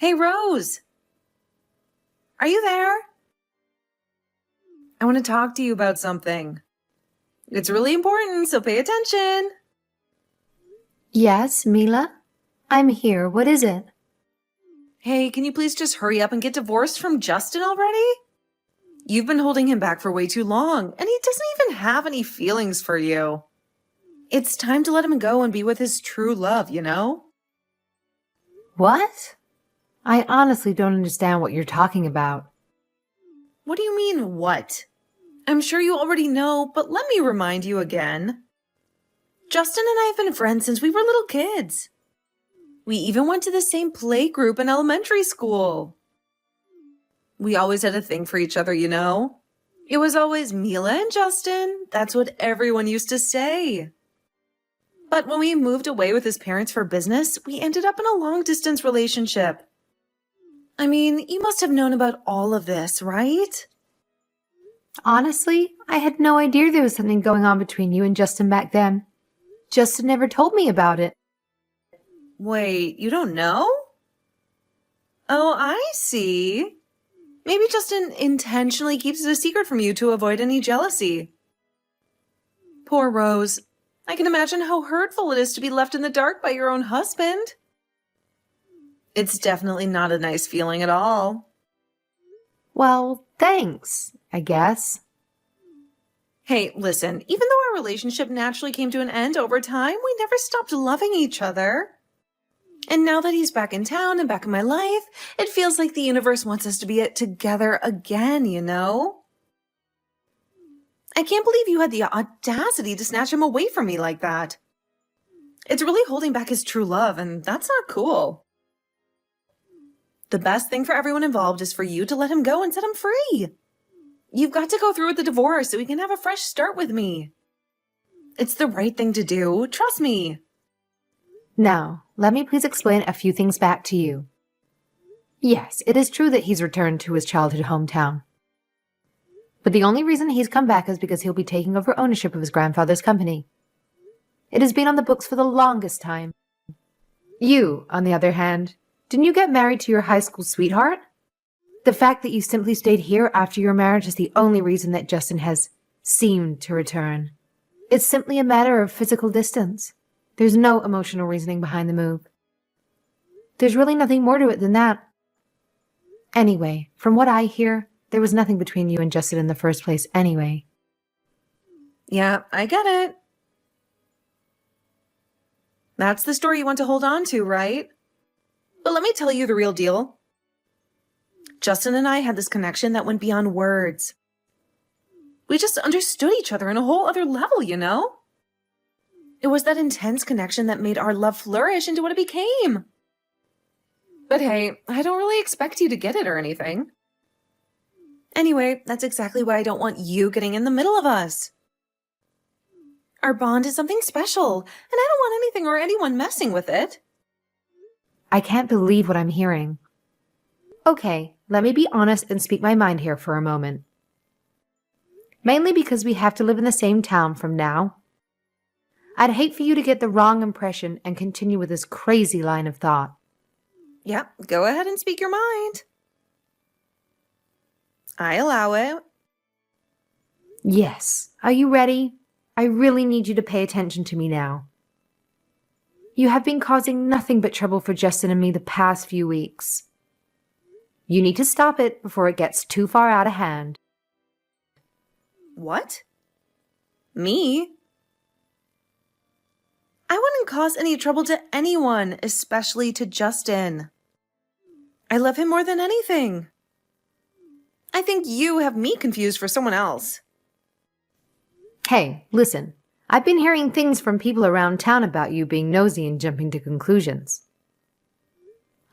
Hey, Rose, are you there? I want to talk to you about something. It's really important, so pay attention. Yes, Mila? I'm here. What is it? Hey, can you please just hurry up and get divorced from Justin already? You've been holding him back for way too long, and he doesn't even have any feelings for you. It's time to let him go and be with his true love, you know? What? I honestly don't understand what you're talking about. What do you mean, what? I'm sure you already know, but let me remind you again. Justin and I have been friends since we were little kids. We even went to the same play group in elementary school. We always had a thing for each other, you know? It was always Mila and Justin. That's what everyone used to say. But when we moved away with his parents for business, we ended up in a long-distance relationship. I mean, you must have known about all of this, right? Honestly, I had no idea there was something going on between you and Justin back then. Justin never told me about it. Wait, you don't know? Oh, I see. Maybe Justin intentionally keeps it a secret from you to avoid any jealousy. Poor Rose. I can imagine how hurtful it is to be left in the dark by your own husband. It's definitely not a nice feeling at all. Well, thanks, I guess. Hey, listen, even though our relationship naturally came to an end over time, we never stopped loving each other. And now that he's back in town and back in my life, it feels like the universe wants us to be together again, you know? I can't believe you had the audacity to snatch him away from me like that. It's really holding back his true love, and that's not cool. The best thing for everyone involved is for you to let him go and set him free. You've got to go through with the divorce so he can have a fresh start with me. It's the right thing to do, trust me. Now, let me please explain a few things back to you. Yes, it is true that he's returned to his childhood hometown. But the only reason he's come back is because he'll be taking over ownership of his grandfather's company. It has been on the books for the longest time. You, on the other hand, didn't you get married to your high school sweetheart? The fact that you simply stayed here after your marriage is the only reason that Justin has seemed to return. It's simply a matter of physical distance. There's no emotional reasoning behind the move. There's really nothing more to it than that. Anyway, from what I hear, there was nothing between you and Justin in the first place anyway. Yeah, I get it. That's the story you want to hold on to, right? But let me tell you the real deal. Justin and I had this connection that went beyond words. We just understood each other on a whole other level, you know? It was that intense connection that made our love flourish into what it became. But hey, I don't really expect you to get it or anything. Anyway, that's exactly why I don't want you getting in the middle of us. Our bond is something special, and I don't want anything or anyone messing with it. I can't believe what I'm hearing. Okay, let me be honest and speak my mind here for a moment. Mainly because we have to live in the same town from now. I'd hate for you to get the wrong impression and continue with this crazy line of thought. Yep, go ahead and speak your mind. I allow it. Yes. Are you ready? I really need you to pay attention to me now. You have been causing nothing but trouble for Justin and me the past few weeks. You need to stop it before it gets too far out of hand. What? Me? I wouldn't cause any trouble to anyone, especially to Justin. I love him more than anything. I think you have me confused for someone else. Hey, listen. I've been hearing things from people around town about you being nosy and jumping to conclusions.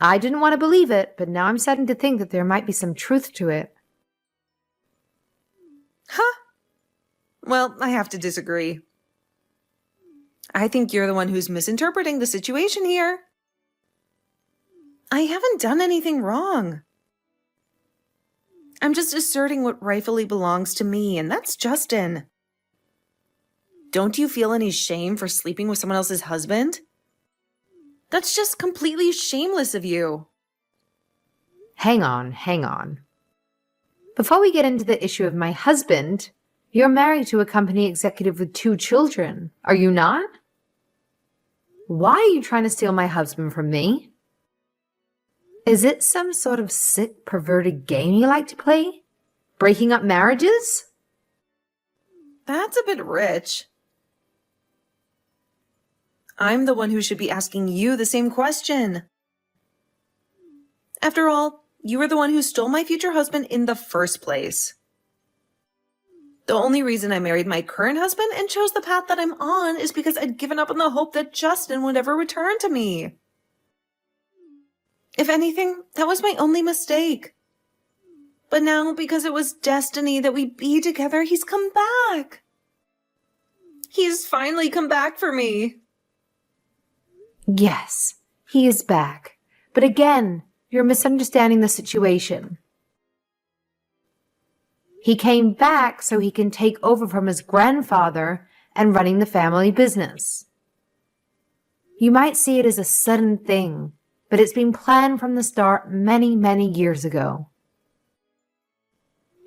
I didn't want to believe it, but now I'm starting to think that there might be some truth to it. Huh? Well, I have to disagree. I think you're the one who's misinterpreting the situation here. I haven't done anything wrong. I'm just asserting what rightfully belongs to me, and that's Justin. Don't you feel any shame for sleeping with someone else's husband? That's just completely shameless of you. Hang on, hang on. Before we get into the issue of my husband, you're married to a company executive with 2 children, are you not? Why are you trying to steal my husband from me? Is it some sort of sick, perverted game you like to play? Breaking up marriages? That's a bit rich. I'm the one who should be asking you the same question. After all, you were the one who stole my future husband in the first place. The only reason I married my current husband and chose the path that I'm on is because I'd given up on the hope that Justin would ever return to me. If anything, that was my only mistake. But now, because it was destiny that we be together, he's come back. He's finally come back for me. Yes, he is back. But again, you're misunderstanding the situation. He came back so he can take over from his grandfather and running the family business. You might see it as a sudden thing, but it's been planned from the start many, many years ago.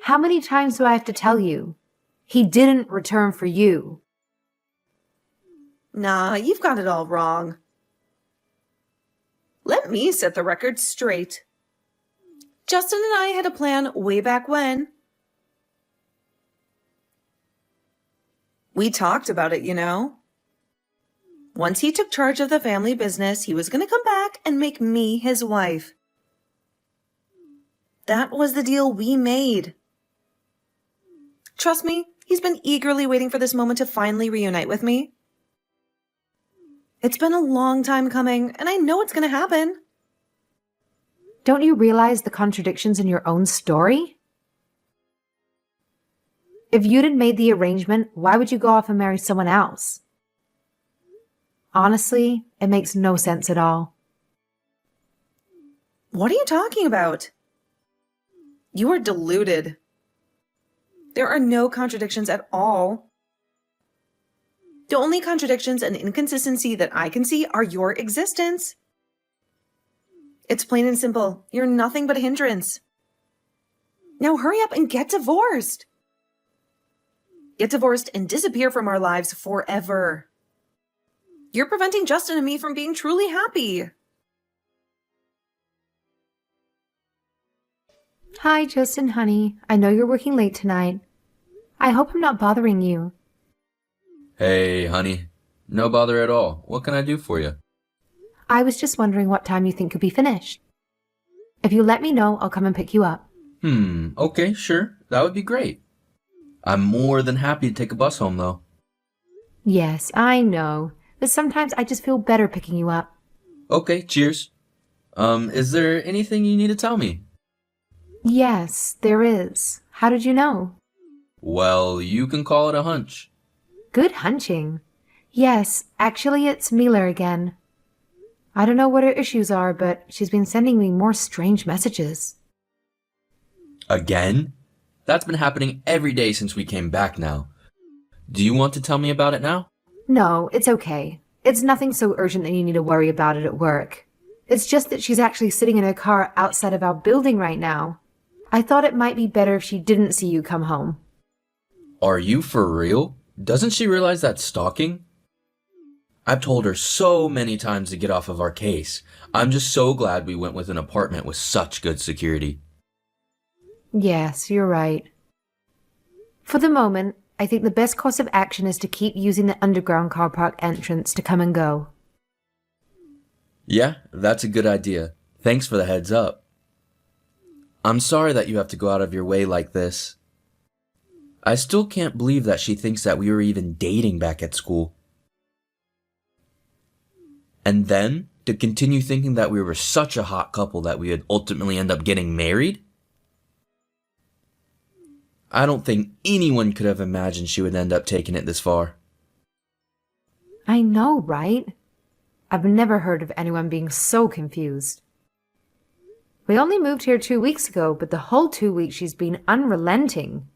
How many times do I have to tell you? He didn't return for you. Nah, you've got it all wrong. Let me set the record straight. Justin and I had a plan way back when. We talked about it, you know. Once he took charge of the family business, he was going to come back and make me his wife. That was the deal we made. Trust me, he's been eagerly waiting for this moment to finally reunite with me. It's been a long time coming, and I know it's going to happen. Don't you realize the contradictions in your own story? If you'd had made the arrangement, why would you go off and marry someone else? Honestly, it makes no sense at all. What are you talking about? You are deluded. There are no contradictions at all. The only contradictions and inconsistency that I can see are your existence. It's plain and simple. You're nothing but a hindrance. Now hurry up and get divorced. Get divorced and disappear from our lives forever. You're preventing Justin and me from being truly happy. Hi, Justin, honey. I know you're working late tonight. I hope I'm not bothering you. Hey, honey. No bother at all. What can I do for you? I was just wondering what time you think could be finished. If you let me know, I'll come and pick you up. Okay, sure. That would be great. I'm more than happy to take a bus home, though. Yes, I know. But sometimes I just feel better picking you up. Okay, cheers. Is there anything you need to tell me? Yes, there is. How did you know? Well, you can call it a hunch. Good hunching. Yes, actually it's Mila again. I don't know what her issues are, but she's been sending me more strange messages. Again? That's been happening every day since we came back now. Do you want to tell me about it now? No, it's okay. It's nothing so urgent that you need to worry about it at work. It's just that she's actually sitting in her car outside of our building right now. I thought it might be better if she didn't see you come home. Are you for real? Doesn't she realize that's stalking? I've told her so many times to get off of our case. I'm just so glad we went with an apartment with such good security. Yes, you're right. For the moment, I think the best course of action is to keep using the underground car park entrance to come and go. Yeah, that's a good idea. Thanks for the heads up. I'm sorry that you have to go out of your way like this. I still can't believe that she thinks that we were even dating back at school. And then, to continue thinking that we were such a hot couple that we would ultimately end up getting married? I don't think anyone could have imagined she would end up taking it this far. I know, right? I've never heard of anyone being so confused. We only moved here 2 weeks ago, but the whole 2 weeks she's been unrelenting.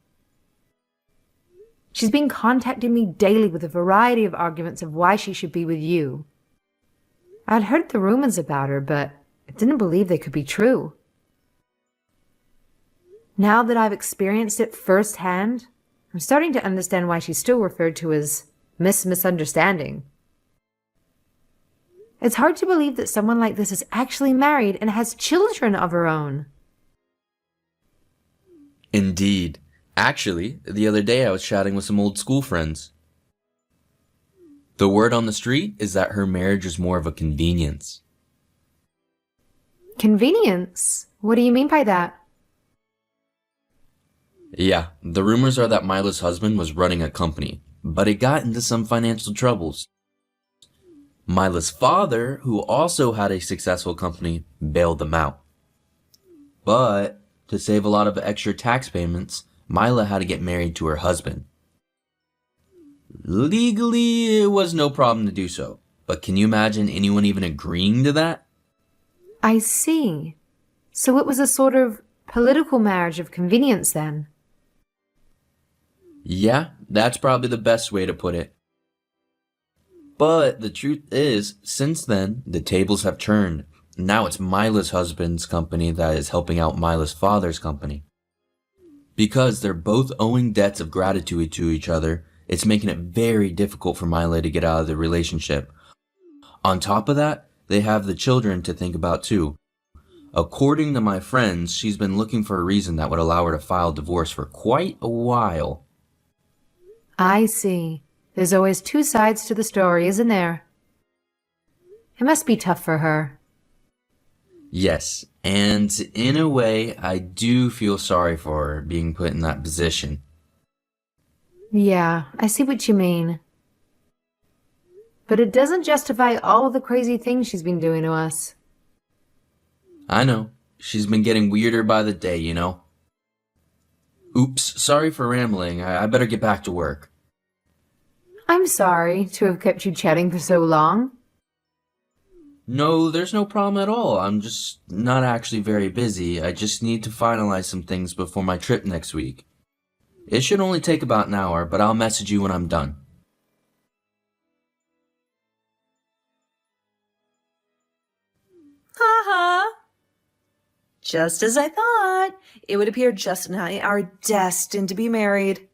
She's been contacting me daily with a variety of arguments of why she should be with you. I'd heard the rumors about her, but I didn't believe they could be true. Now that I've experienced it firsthand, I'm starting to understand why she's still referred to as Miss Misunderstanding. It's hard to believe that someone like this is actually married and has children of her own. Indeed. Actually, the other day I was chatting with some old school friends. The word on the street is that her marriage is more of a convenience. Convenience? What do you mean by that? Yeah, the rumors are that Mila's husband was running a company, but it got into some financial troubles. Mila's father, who also had a successful company, bailed them out. But to save a lot of extra tax payments, Mila had to get married to her husband. Legally, it was no problem to do so, but can you imagine anyone even agreeing to that? I see. So it was a sort of political marriage of convenience then. Yeah, that's probably the best way to put it. But the truth is, since then, the tables have turned. Now it's Mila's husband's company that is helping out Mila's father's company. Because they're both owing debts of gratitude to each other, it's making it very difficult for Mila to get out of the relationship. On top of that, they have the children to think about too. According to my friends, she's been looking for a reason that would allow her to file divorce for quite a while. I see. There's always two sides to the story, isn't there? It must be tough for her. Yes, and in a way, I do feel sorry for her being put in that position. Yeah, I see what you mean. But it doesn't justify all the crazy things she's been doing to us. I know. She's been getting weirder by the day, you know. Oops, sorry for rambling. I better get back to work. I'm sorry to have kept you chatting for so long. No, there's no problem at all. I'm just not actually very busy. I just need to finalize some things before my trip next week. It should only take about an hour, but I'll message you when I'm done. Haha. Just as I thought. It would appear Justin and I are destined to be married.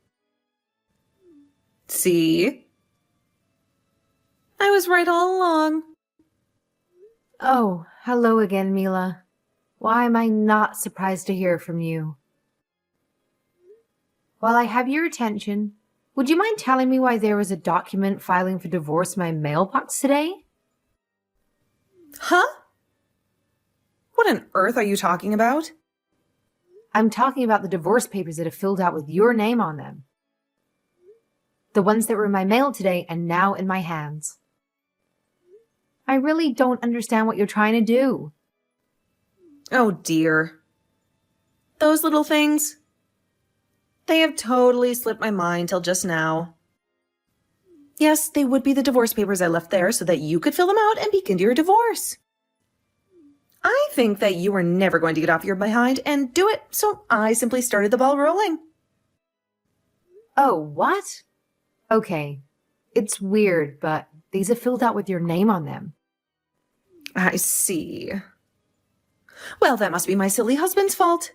See? I was right all along. Oh, hello again, Mila. Why am I not surprised to hear from you? While I have your attention, would you mind telling me why there was a document filing for divorce in my mailbox today? Huh? What on earth are you talking about? I'm talking about the divorce papers that are filled out with your name on them. The ones that were in my mail today and now in my hands. I really don't understand what you're trying to do. Oh dear. Those little things. They have totally slipped my mind till just now. Yes, they would be the divorce papers I left there so that you could fill them out and begin your divorce. I think that you were never going to get off your behind and do it, so I simply started the ball rolling. Oh, what? Okay. It's weird, but these are filled out with your name on them. I see. Well, that must be my silly husband's fault.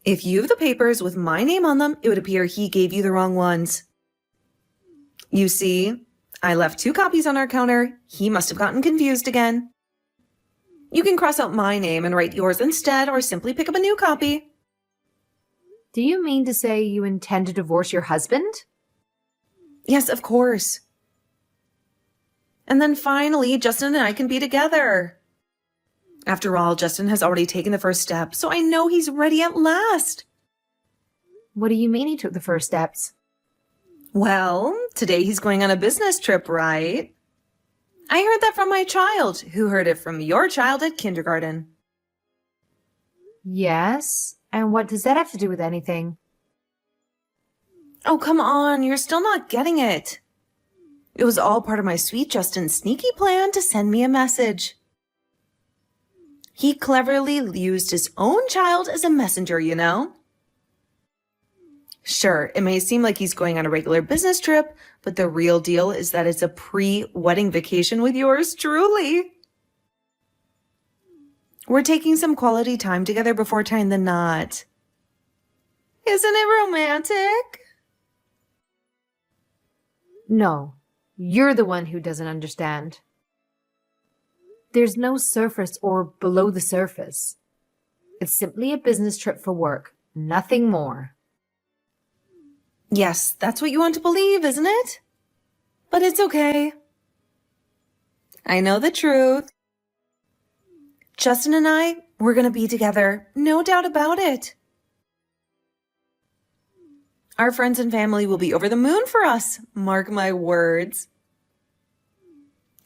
If you have the papers with my name on them, it would appear he gave you the wrong ones. You see, I left 2 copies on our counter. He must have gotten confused again. You can cross out my name and write yours instead, or simply pick up a new copy. Do you mean to say you intend to divorce your husband? Yes, of course. And then finally, Justin and I can be together. After all, Justin has already taken the first step, so I know he's ready at last. What do you mean he took the first steps? Well, today he's going on a business trip, right? I heard that from my child, who heard it from your child at kindergarten. Yes? And what does that have to do with anything? Oh, come on, you're still not getting it. It was all part of my sweet Justin's sneaky plan to send me a message. He cleverly used his own child as a messenger, you know? Sure, it may seem like he's going on a regular business trip, but the real deal is that it's a pre-wedding vacation with yours truly. We're taking some quality time together before tying the knot. Isn't it romantic? No, you're the one who doesn't understand. There's no surface or below the surface. It's simply a business trip for work, nothing more. Yes, that's what you want to believe, isn't it? But it's okay. I know the truth. Justin and I, we're going to be together. No doubt about it. Our friends and family will be over the moon for us. Mark my words.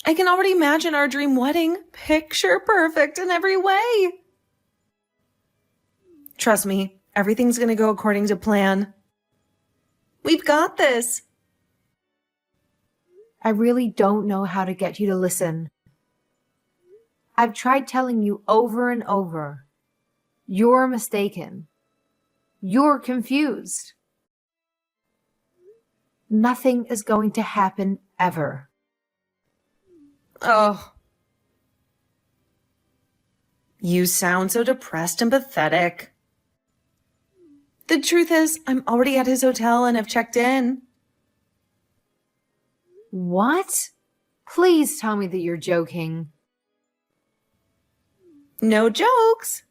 I can already imagine our dream wedding. Picture perfect in every way. Trust me, everything's going to go according to plan. We've got this. I really don't know how to get you to listen. I've tried telling you over and over. You're mistaken. You're confused. Nothing is going to happen ever. Oh. You sound so depressed and pathetic. The truth is, I'm already at his hotel and have checked in. What? Please tell me that you're joking. No jokes.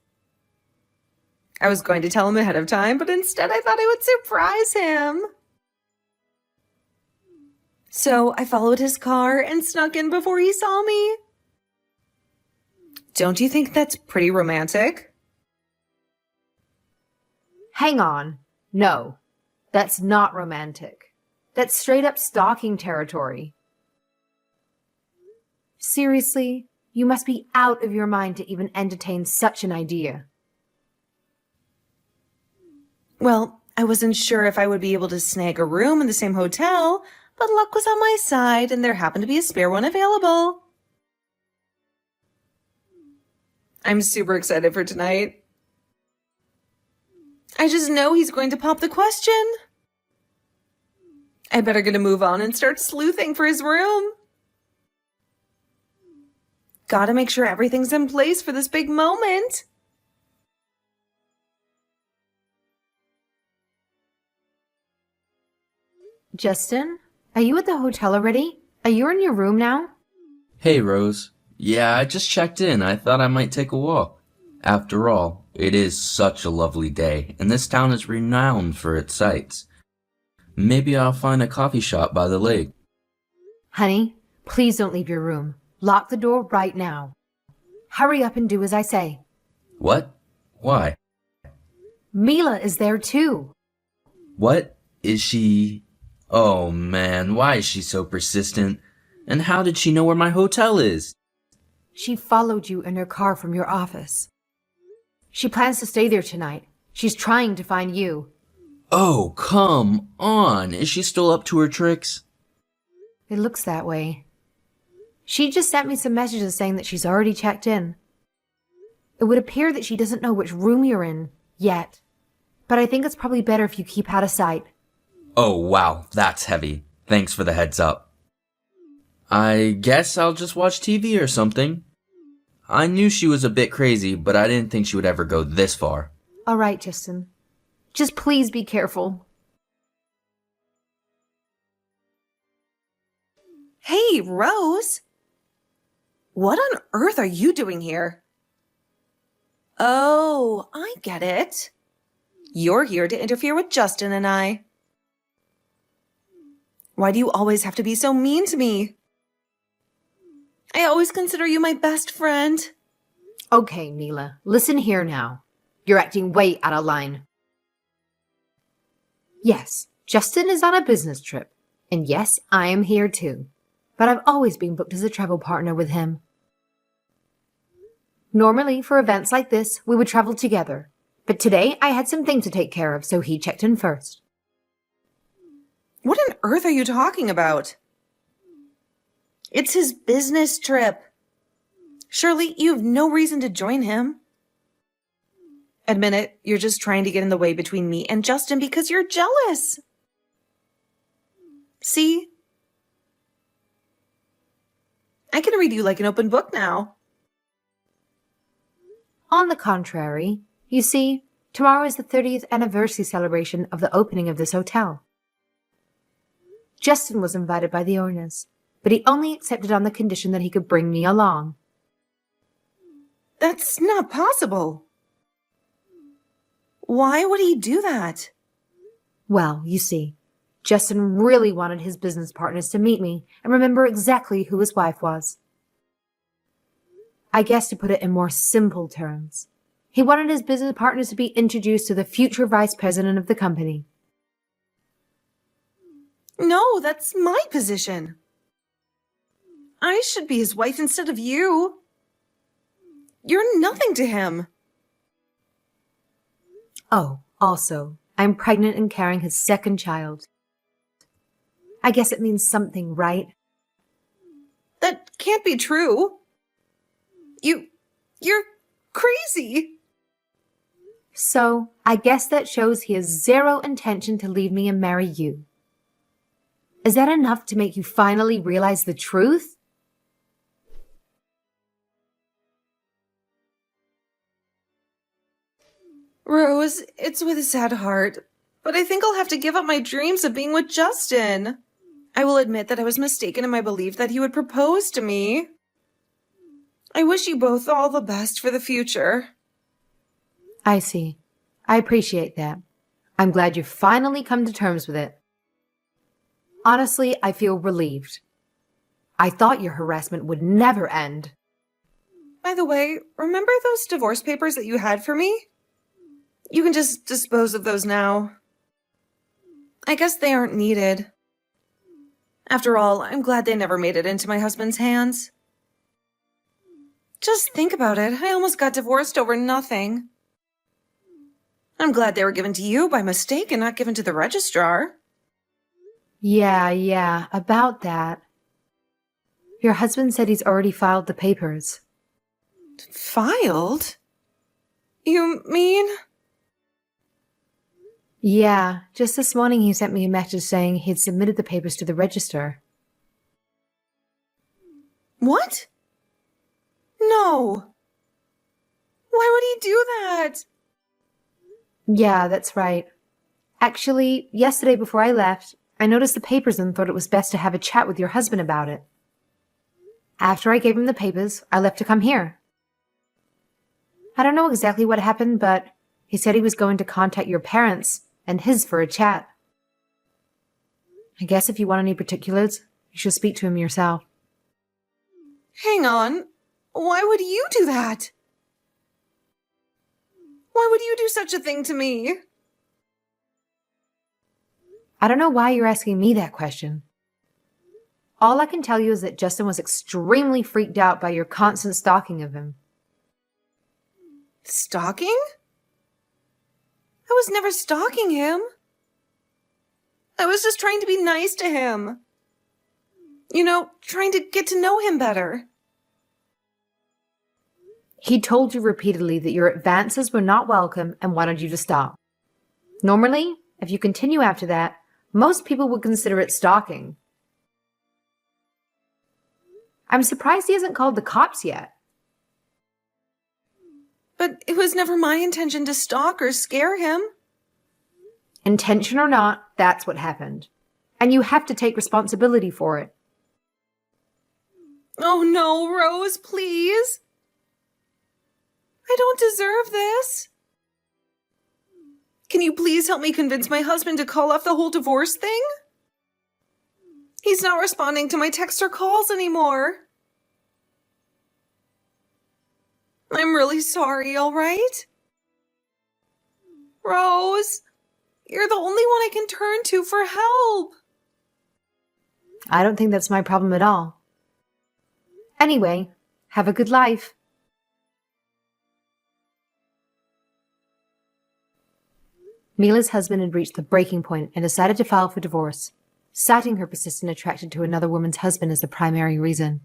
I was going to tell him ahead of time, but instead I thought I would surprise him. So I followed his car and snuck in before he saw me. Don't you think that's pretty romantic? Hang on. No, that's not romantic. That's straight up stalking territory. Seriously, you must be out of your mind to even entertain such an idea. Well, I wasn't sure if I would be able to snag a room in the same hotel, but luck was on my side and there happened to be a spare one available. I'm super excited for tonight. I just know he's going to pop the question. I better get a move on and start sleuthing for his room. Gotta make sure everything's in place for this big moment. Justin, are you at the hotel already? Are you in your room now? Hey, Rose. Yeah, I just checked in. I thought I might take a walk. After all, it is such a lovely day, and this town is renowned for its sights. Maybe I'll find a coffee shop by the lake. Honey, please don't leave your room. Lock the door right now. Hurry up and do as I say. What? Why? Mila is there too. What? Is she... Oh man, why is she so persistent? And how did she know where my hotel is? She followed you in her car from your office. She plans to stay there tonight. She's trying to find you. Oh, come on. Is she still up to her tricks? It looks that way. She just sent me some messages saying that she's already checked in. It would appear that she doesn't know which room you're in yet, but I think it's probably better if you keep out of sight. Oh, wow, that's heavy. Thanks for the heads up. I guess I'll just watch TV or something. I knew she was a bit crazy, but I didn't think she would ever go this far. All right, Justin. Just please be careful. Hey, Rose. What on earth are you doing here? Oh, I get it. You're here to interfere with Justin and I. Why do you always have to be so mean to me? I always consider you my best friend. Okay, Mila, listen here now. You're acting way out of line. Yes, Justin is on a business trip. And yes, I am here too. But I've always been booked as a travel partner with him. Normally, for events like this, we would travel together. But today, I had some things to take care of, so he checked in first. What on earth are you talking about? It's his business trip. Surely you have no reason to join him. Admit it, you're just trying to get in the way between me and Justin because you're jealous. See? I can read you like an open book now. On the contrary, you see, Tomorrow is the 30th anniversary celebration of the opening of this hotel. Justin was invited by the owners, but he only accepted on the condition that he could bring me along. That's not possible. Why would he do that? Well, you see, Justin really wanted his business partners to meet me and remember exactly who his wife was. I guess to put it in more simple terms, he wanted his business partners to be introduced to the future vice president of the company. No, that's my position. I should be his wife instead of you. You're nothing to him. Oh, also, I'm pregnant and carrying his second child. I guess it means something, right? That can't be true. You're crazy. So, I guess that shows he has zero intention to leave me and marry you. Is that enough to make you finally realize the truth? Rose, it's with a sad heart, but I think I'll have to give up my dreams of being with Justin. I will admit that I was mistaken in my belief that he would propose to me. I wish you both all the best for the future. I see. I appreciate that. I'm glad you've finally come to terms with it. Honestly, I feel relieved. I thought your harassment would never end. By the way, remember those divorce papers that you had for me? You can just dispose of those now. I guess they aren't needed. After all, I'm glad they never made it into my husband's hands. Just think about it. I almost got divorced over nothing. I'm glad they were given to you by mistake and not given to the registrar. Yeah, about that. Your husband said he's already filed the papers. Filed? You mean? Yeah, just this morning he sent me a message saying he'd submitted the papers to the register. What? No. Why would he do that? Yeah, that's right. Actually, yesterday before I left, I noticed the papers and thought it was best to have a chat with your husband about it. After I gave him the papers, I left to come here. I don't know exactly what happened, but he said he was going to contact your parents and his for a chat. I guess if you want any particulars, you should speak to him yourself. Hang on. Why would you do that? Why would you do such a thing to me? I don't know why you're asking me that question. All I can tell you is that Justin was extremely freaked out by your constant stalking of him. Stalking? I was never stalking him. I was just trying to be nice to him. You know, trying to get to know him better. He told you repeatedly that your advances were not welcome and wanted you to stop. Normally, if you continue after that, most people would consider it stalking. I'm surprised he hasn't called the cops yet. But it was never my intention to stalk or scare him. Intention or not, that's what happened. And you have to take responsibility for it. Oh no, Rose, please. I don't deserve this. Can you please help me convince my husband to call off the whole divorce thing? He's not responding to my texts or calls anymore. I'm really sorry, all right? Rose, you're the only one I can turn to for help. I don't think that's my problem at all. Anyway, have a good life. Mila's husband had reached the breaking point and decided to file for divorce, citing her persistent attraction to another woman's husband as the primary reason.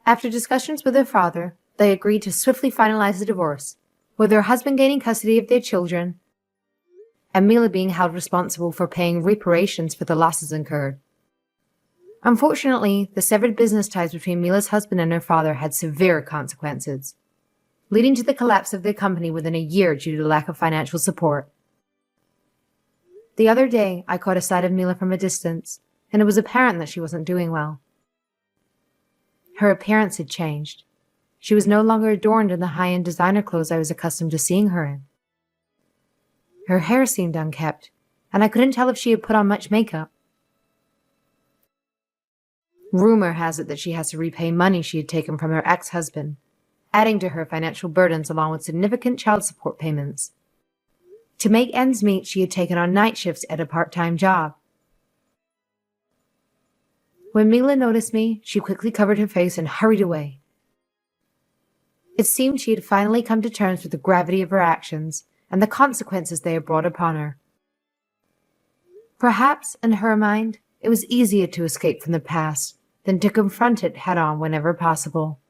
After discussions with her father, they agreed to swiftly finalize the divorce, with her husband gaining custody of their children and Mila being held responsible for paying reparations for the losses incurred. Unfortunately, the severed business ties between Mila's husband and her father had severe consequences, leading to the collapse of the company within a year due to lack of financial support. The other day, I caught a sight of Mila from a distance, and it was apparent that she wasn't doing well. Her appearance had changed. She was no longer adorned in the high-end designer clothes I was accustomed to seeing her in. Her hair seemed unkempt, and I couldn't tell if she had put on much makeup. Rumor has it that she has to repay money she had taken from her ex-husband, adding to her financial burdens along with significant child support payments. To make ends meet, she had taken on night shifts at a part-time job. When Mila noticed me, she quickly covered her face and hurried away. It seemed she had finally come to terms with the gravity of her actions and the consequences they had brought upon her. Perhaps, in her mind, it was easier to escape from the past than to confront it head-on whenever possible.